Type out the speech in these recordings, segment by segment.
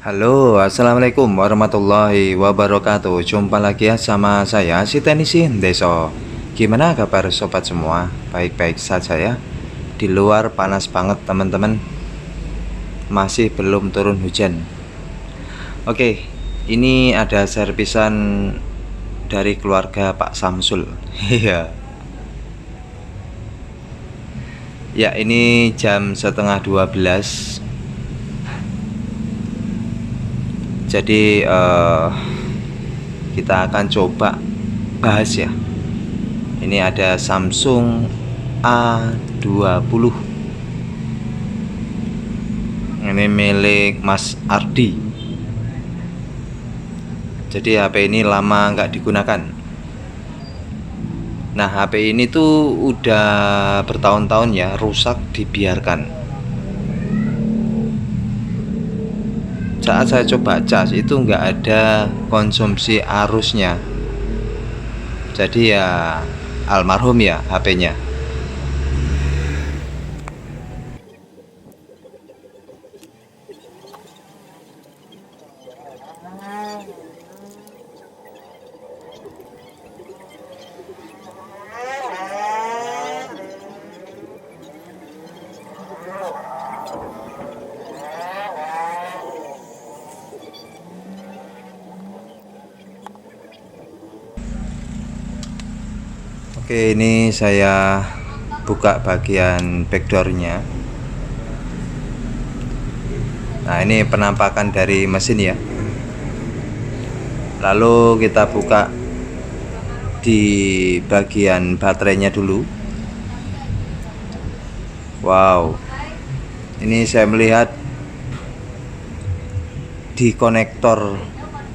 Halo, assalamualaikum warahmatullahi wabarakatuh. Jumpa lagi ya sama saya si Tenisin Deso. Gimana kabar sobat semua? Baik-baik saja ya. Di luar panas banget teman-teman. Masih belum turun hujan. Oke, ini ada servisan dari keluarga Pak Samsul. Iya. Ya, ini jam setengah 12. Jadi kita akan coba bahas ya. Ini ada Samsung A20. Ini milik Mas Ardi. Jadi HP ini lama nggak digunakan. Nah, HP ini tuh udah bertahun-tahun ya rusak dibiarkan. Saat saya coba cas itu nggak ada konsumsi arusnya. Jadi ya almarhum ya HP-nya. Oke, ini saya buka bagian backdoornya. Nah, ini penampakan dari mesin ya. Lalu kita buka di bagian baterainya dulu. Wow, ini saya melihat di konektor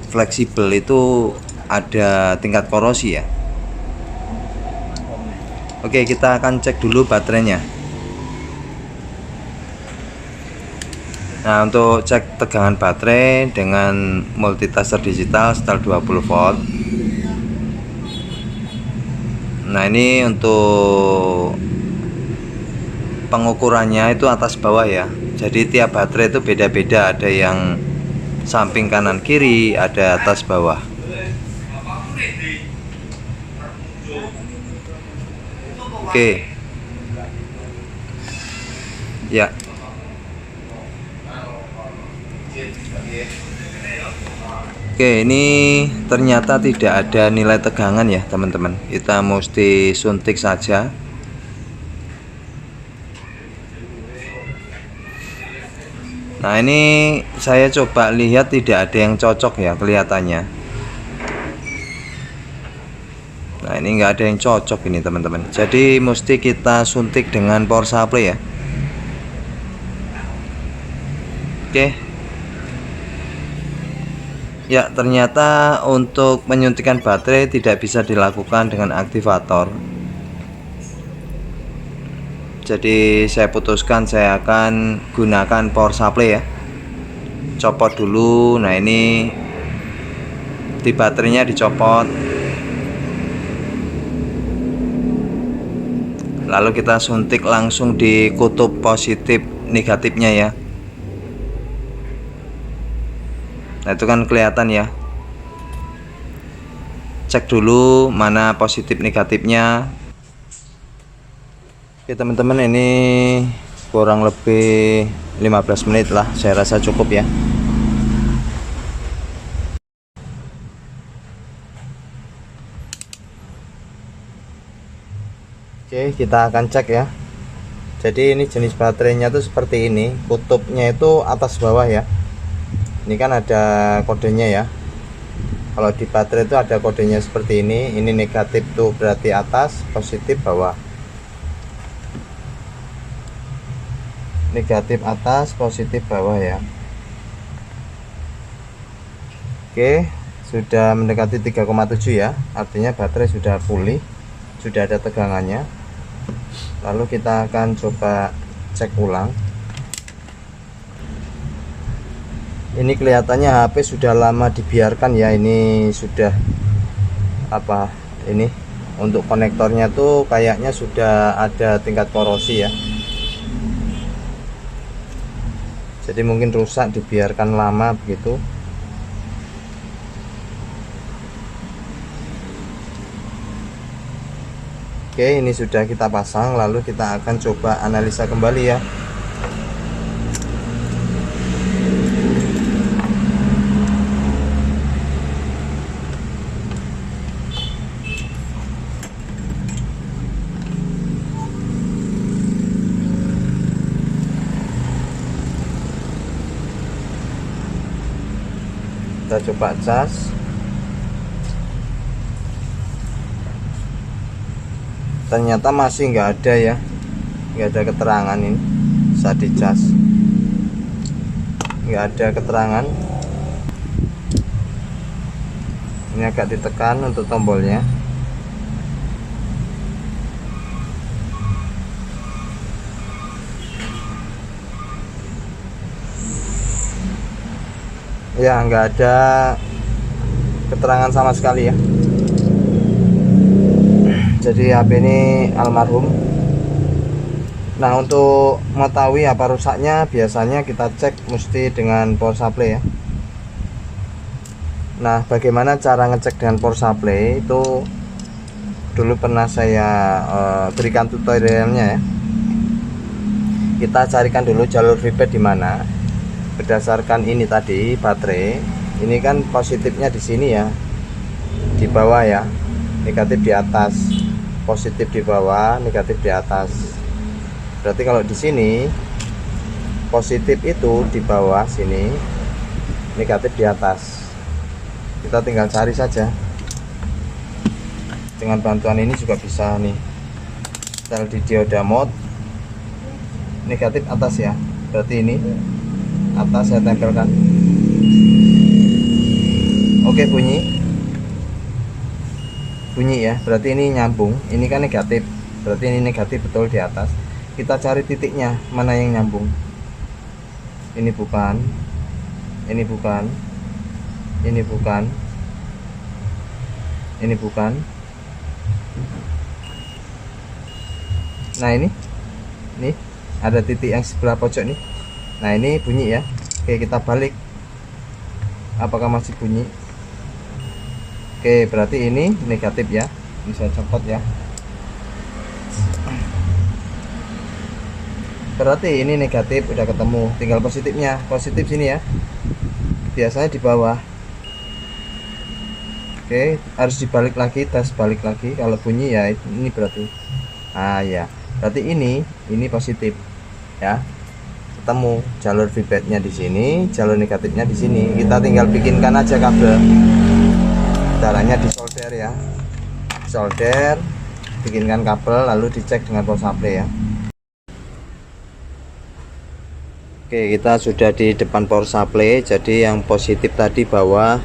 fleksibel itu ada tingkat korosi ya. Oke, kita akan cek dulu baterainya. Nah, untuk cek tegangan baterai dengan multitester digital setel 20 volt. Nah, ini untuk pengukurannya itu atas bawah ya. Jadi tiap baterai itu beda-beda, ada yang samping kanan kiri, ada atas bawah. Oke. Ya. Oke, ini ternyata tidak ada nilai tegangan ya teman-teman. Kita mesti suntik saja. Nah, ini saya coba lihat tidak ada yang cocok ya kelihatannya. Nah, ini nggak ada yang cocok ini teman-teman. Jadi mesti kita suntik dengan power supply ya. Oke. Ya, ternyata untuk menyuntikkan baterai tidak bisa dilakukan dengan aktivator. Jadi saya putuskan saya akan gunakan power supply ya. Copot dulu. Nah, ini di baterainya dicopot. Lalu kita suntik langsung di kutub positif negatifnya ya. Nah, itu kan kelihatan ya. Cek dulu mana positif negatifnya. Oke teman-teman, ini kurang lebih 15 menit lah, saya rasa cukup ya. Oke, kita akan cek ya. Jadi ini jenis baterainya tuh seperti ini, kutubnya itu atas bawah ya. Ini kan ada kodenya ya. Kalau di baterai itu ada kodenya seperti ini negatif tuh berarti atas, positif bawah. Negatif atas, positif bawah ya. Oke, sudah mendekati 3,7 ya, artinya baterai sudah pulih, sudah ada tegangannya. Lalu kita akan coba cek ulang. Ini kelihatannya HP sudah lama dibiarkan ya. Ini sudah apa ini untuk konektornya tuh kayaknya sudah ada tingkat korosi ya. jadi mungkin rusak dibiarkan lama begitu. Oke, ini sudah kita pasang, lalu kita akan coba analisa kembali ya. Kita coba cas. Ternyata masih nggak ada ya, nggak ada keterangan ini saat dicas, nggak ada keterangan. Ini agak ditekan untuk tombolnya. Ya, nggak ada keterangan sama sekali ya. Jadi HP ini almarhum. Nah, untuk mengetahui apa rusaknya, biasanya kita cek mesti dengan power supply ya. Nah, bagaimana cara ngecek dengan power supply itu dulu pernah saya berikan tutorialnya ya. Kita carikan dulu jalur feedback di mana. Berdasarkan ini tadi baterai, ini kan positifnya di sini ya, di bawah ya, negatif di atas, positif di bawah, negatif di atas. Berarti kalau di sini positif itu di bawah sini, negatif di atas. Kita tinggal cari saja. Dengan bantuan ini juga bisa nih. Setel di dioda mode, negatif atas ya. Berarti ini atas saya tempelkan. Oke, bunyi ya, berarti ini nyambung. Ini kan negatif, berarti ini negatif betul di atas. Kita cari titiknya mana yang nyambung. Ini bukan, ini bukan, ini bukan, ini bukan. Nah, ini ada titik yang sebelah pojok nih. Nah, ini bunyi ya. Oke, kita balik. Apakah masih bunyi? Oke, berarti ini negatif ya. Ini saya copot ya. Berarti ini negatif udah ketemu. Tinggal positifnya. Positif sini ya. Biasanya di bawah. Oke, harus dibalik lagi, tes balik lagi. Kalau bunyi ya ini berarti. Ah ya. Berarti ini positif ya. Ketemu jalur feedbacknya di sini, jalur negatifnya di sini. Kita tinggal bikinkan aja kabel. Caranya disolder ya, solder, bikinkan kabel, lalu dicek dengan power supply ya. Oke, kita sudah di depan power supply. Jadi yang positif tadi bawah,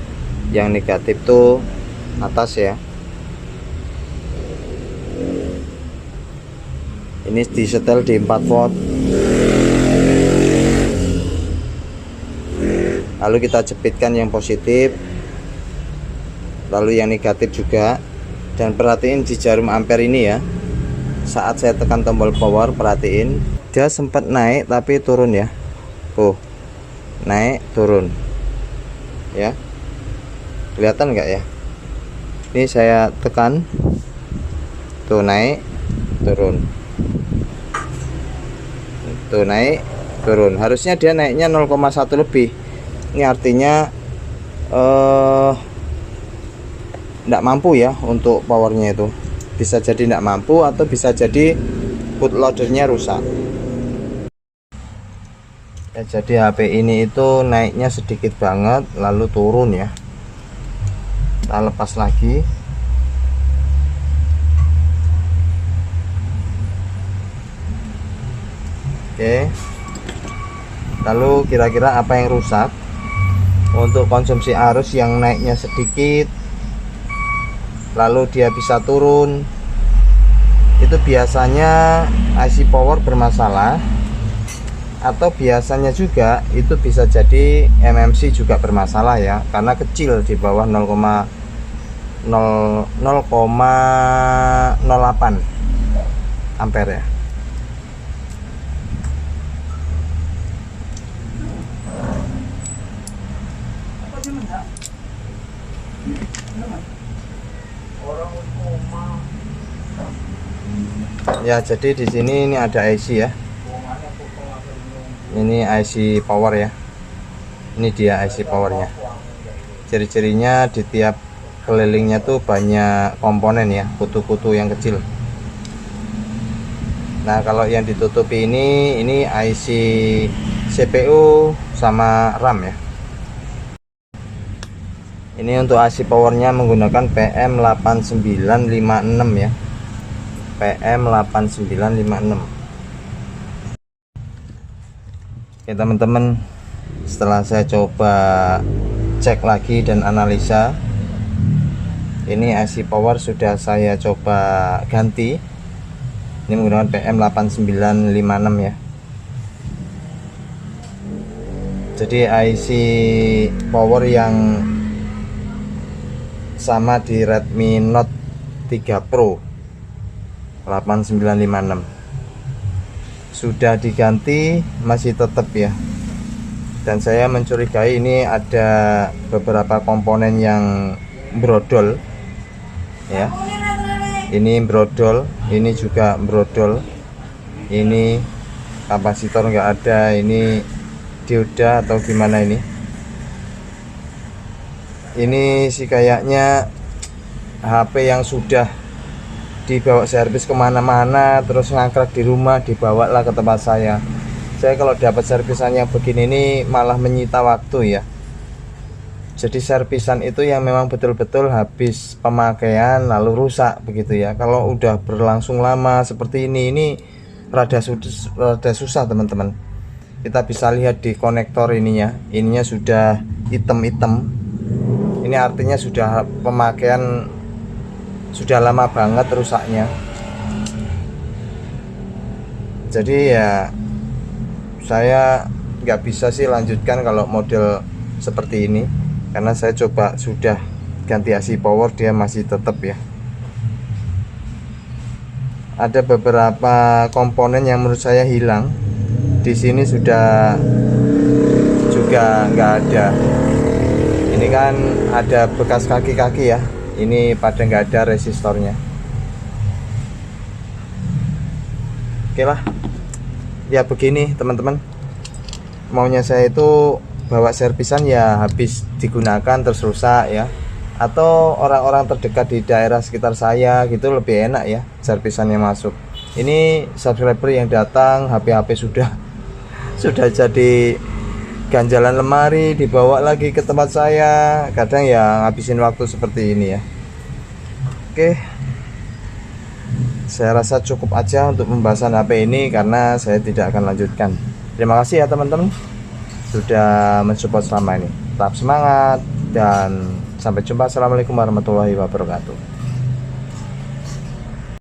yang negatif tuh atas ya. Ini disetel di 4 volt. Lalu kita jepitkan yang positif, lalu yang negatif juga. Dan perhatiin di jarum ampere ini ya, saat saya tekan tombol power, perhatiin dia sempat naik tapi turun ya. Naik turun ya, kelihatan nggak ya? Ini saya tekan tuh, naik turun, tuh naik turun. Harusnya dia naiknya 0,1 lebih. Ini artinya tidak mampu ya untuk powernya itu. Bisa jadi tidak mampu atau bisa jadi bootloadernya rusak ya. Jadi HP ini itu naiknya sedikit banget lalu turun ya. Kita lepas lagi. Oke, lalu kira-kira apa yang rusak? Untuk konsumsi arus yang naiknya sedikit lalu dia bisa turun, itu biasanya IC power bermasalah, atau biasanya juga itu bisa jadi MMC juga bermasalah ya, karena kecil di bawah 0,08 ampere ya. Ya, jadi di sini ini ada IC ya. Ini IC power ya. Ini dia IC powernya. Ciri-cirinya di tiap kelilingnya tuh banyak komponen ya, kutu-kutu yang kecil. Nah, kalau yang ditutupi ini IC CPU sama RAM ya. Ini untuk IC powernya menggunakan PM8956 ya. PM8956. Oke teman-teman, setelah saya coba cek lagi dan analisa, ini IC power sudah saya coba ganti. Ini menggunakan PM8956 ya. Jadi IC power yang sama di Redmi Note 3 Pro 8956 sudah diganti, masih tetap ya. Dan saya mencurigai ini ada beberapa komponen yang brodol ya. Ini brodol, ini juga brodol, ini kapasitor nggak ada, ini dioda atau gimana ini sih kayaknya HP yang sudah dibawa servis kemana-mana terus ngangkrak di rumah, dibawalah ke tempat saya kalau dapat servisan yang begini ini malah menyita waktu ya. Jadi servisan itu yang memang betul-betul habis pemakaian lalu rusak begitu ya. Kalau udah berlangsung lama seperti ini rada susah teman-teman. Kita bisa lihat di konektor ininya sudah hitam-hitam. Ini artinya sudah pemakaian sudah lama banget rusaknya. Jadi ya saya nggak bisa sih lanjutkan kalau model seperti ini, karena saya coba sudah ganti IC power dia masih tetap ya. Ada beberapa komponen yang menurut saya hilang. Di sini sudah juga nggak ada. Ini kan ada bekas kaki-kaki ya. Ini pada nggak ada resistornya. Oke lah ya, begini teman-teman, maunya saya itu bawa servisan ya habis digunakan terus rusak ya, atau orang-orang terdekat di daerah sekitar saya gitu lebih enak ya servisannya masuk. Ini subscriber yang datang HP sudah jadi ganjalan lemari, dibawa lagi ke tempat saya, kadang ya ngabisin waktu seperti ini ya. Oke, saya rasa cukup aja untuk pembahasan HP ini karena saya tidak akan lanjutkan. Terima kasih ya teman-teman sudah mensupport selama ini. Tetap semangat dan sampai jumpa. Assalamualaikum warahmatullahi wabarakatuh.